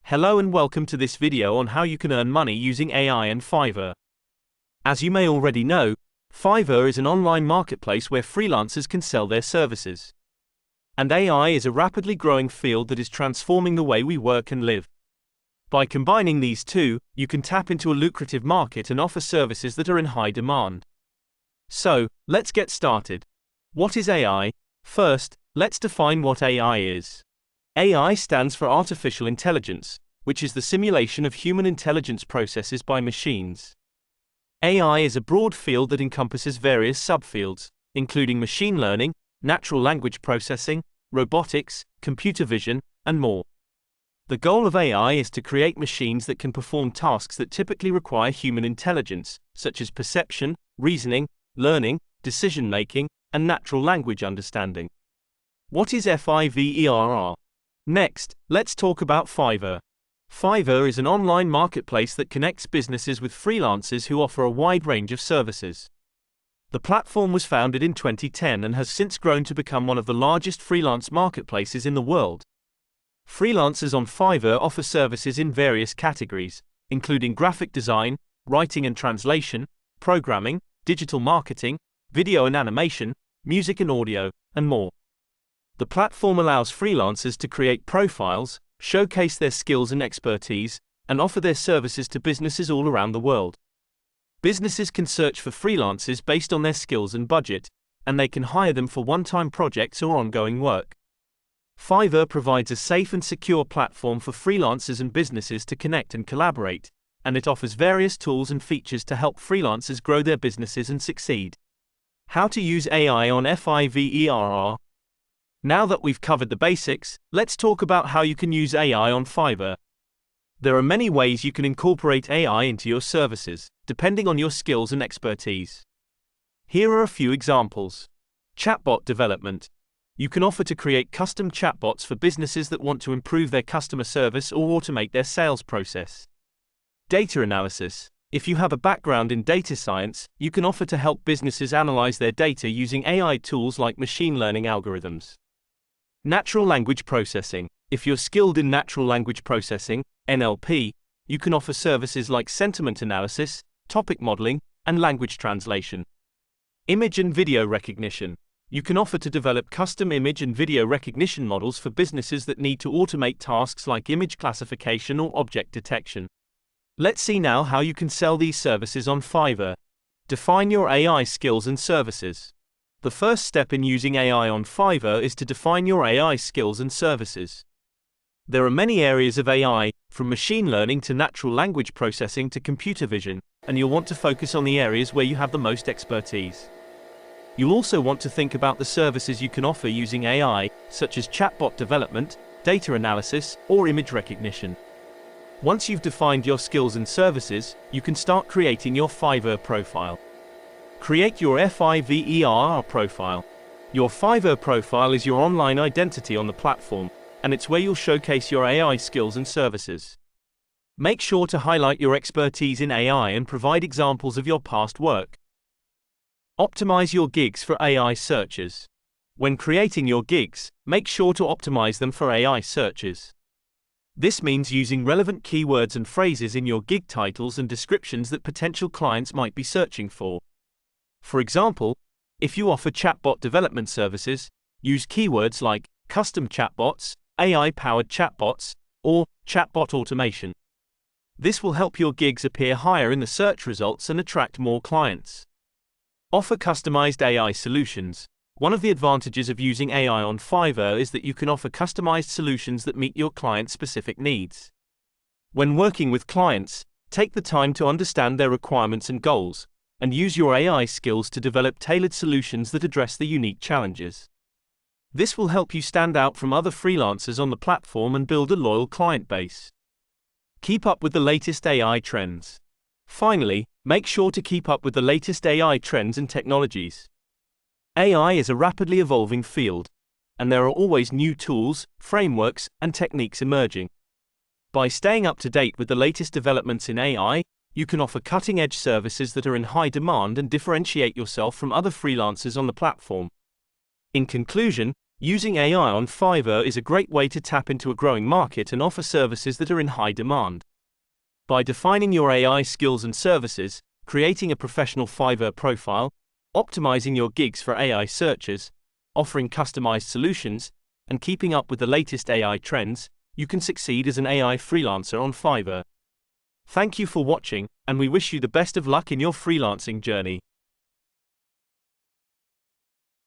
Hello and welcome to this video on how you can earn money using AI and Fiverr. As you may already know, Fiverr is an online marketplace where freelancers can sell their services. And AI is a rapidly growing field that is transforming the way we work and live. By combining these two, you can tap into a lucrative market and offer services that are in high demand. So, let's get started. What is AI? First, let's define what AI is. AI stands for artificial intelligence, which is the simulation of human intelligence processes by machines. AI is a broad field that encompasses various subfields, including machine learning, natural language processing, robotics, computer vision, and more. The goal of AI is to create machines that can perform tasks that typically require human intelligence, such as perception, reasoning, learning, decision-making, and natural language understanding. What is Fiverr? Next, let's talk about Fiverr. Fiverr is an online marketplace that connects businesses with freelancers who offer a wide range of services. The platform was founded in 2010 and has since grown to become one of the largest freelance marketplaces in the world. Freelancers on Fiverr offer services in various categories, including graphic design, writing and translation, programming, digital marketing, video and animation, music and audio, and more. The platform allows freelancers to create profiles, showcase their skills and expertise, and offer their services to businesses all around the world. Businesses can search for freelancers based on their skills and budget, and they can hire them for one-time projects or ongoing work. Fiverr provides a safe and secure platform for freelancers and businesses to connect and collaborate, and it offers various tools and features to help freelancers grow their businesses and succeed. How to use AI on Fiverr? Now that we've covered the basics, let's talk about how you can use AI on Fiverr. There are many ways you can incorporate AI into your services, depending on your skills and expertise. Here are a few examples. Chatbot development. You can offer to create custom chatbots for businesses that want to improve their customer service or automate their sales process. Data analysis. If you have a background in data science, you can offer to help businesses analyze their data using AI tools like machine learning algorithms. Natural language processing. If you're skilled in natural language processing, NLP, you can offer services like sentiment analysis, topic modeling, and language translation. Image and video recognition. You can offer to develop custom image and video recognition models for businesses that need to automate tasks like image classification or object detection. Let's see now how you can sell these services on Fiverr. Define your AI skills and services. The first step in using AI on Fiverr is to define your AI skills and services. There are many areas of AI, from machine learning to natural language processing to computer vision, and you'll want to focus on the areas where you have the most expertise. You'll also want to think about the services you can offer using AI, such as chatbot development, data analysis, or image recognition. Once you've defined your skills and services, you can start creating your Fiverr profile. Create your Fiverr profile. Your Fiverr profile is your online identity on the platform, and it's where you'll showcase your AI skills and services. Make sure to highlight your expertise in AI and provide examples of your past work. Optimize your gigs for AI searches. When creating your gigs, make sure to optimize them for AI searches. This means using relevant keywords and phrases in your gig titles and descriptions that potential clients might be searching for. For example, if you offer chatbot development services, use keywords like custom chatbots, AI-powered chatbots, or chatbot automation. This will help your gigs appear higher in the search results and attract more clients. Offer customized AI solutions. One of the advantages of using AI on Fiverr is that you can offer customized solutions that meet your client's specific needs. When working with clients, take the time to understand their requirements and goals, and use your AI skills to develop tailored solutions that address the unique challenges. This will help you stand out from other freelancers on the platform and build a loyal client base. Keep up with the latest AI trends. Finally, make sure to keep up with the latest AI trends and technologies. AI is a rapidly evolving field, and there are always new tools, frameworks, and techniques emerging. By staying up to date with the latest developments in AI, you can offer cutting-edge services that are in high demand and differentiate yourself from other freelancers on the platform. In conclusion, Using AI on Fiverr is a great way to tap into a growing market and offer services that are in high demand. By defining your AI skills and services, creating a professional Fiverr profile, optimizing your gigs for AI searches, offering customized solutions, and keeping up with the latest AI trends, you can succeed as an AI freelancer on Fiverr. Thank you for watching, and we wish you the best of luck in your freelancing journey.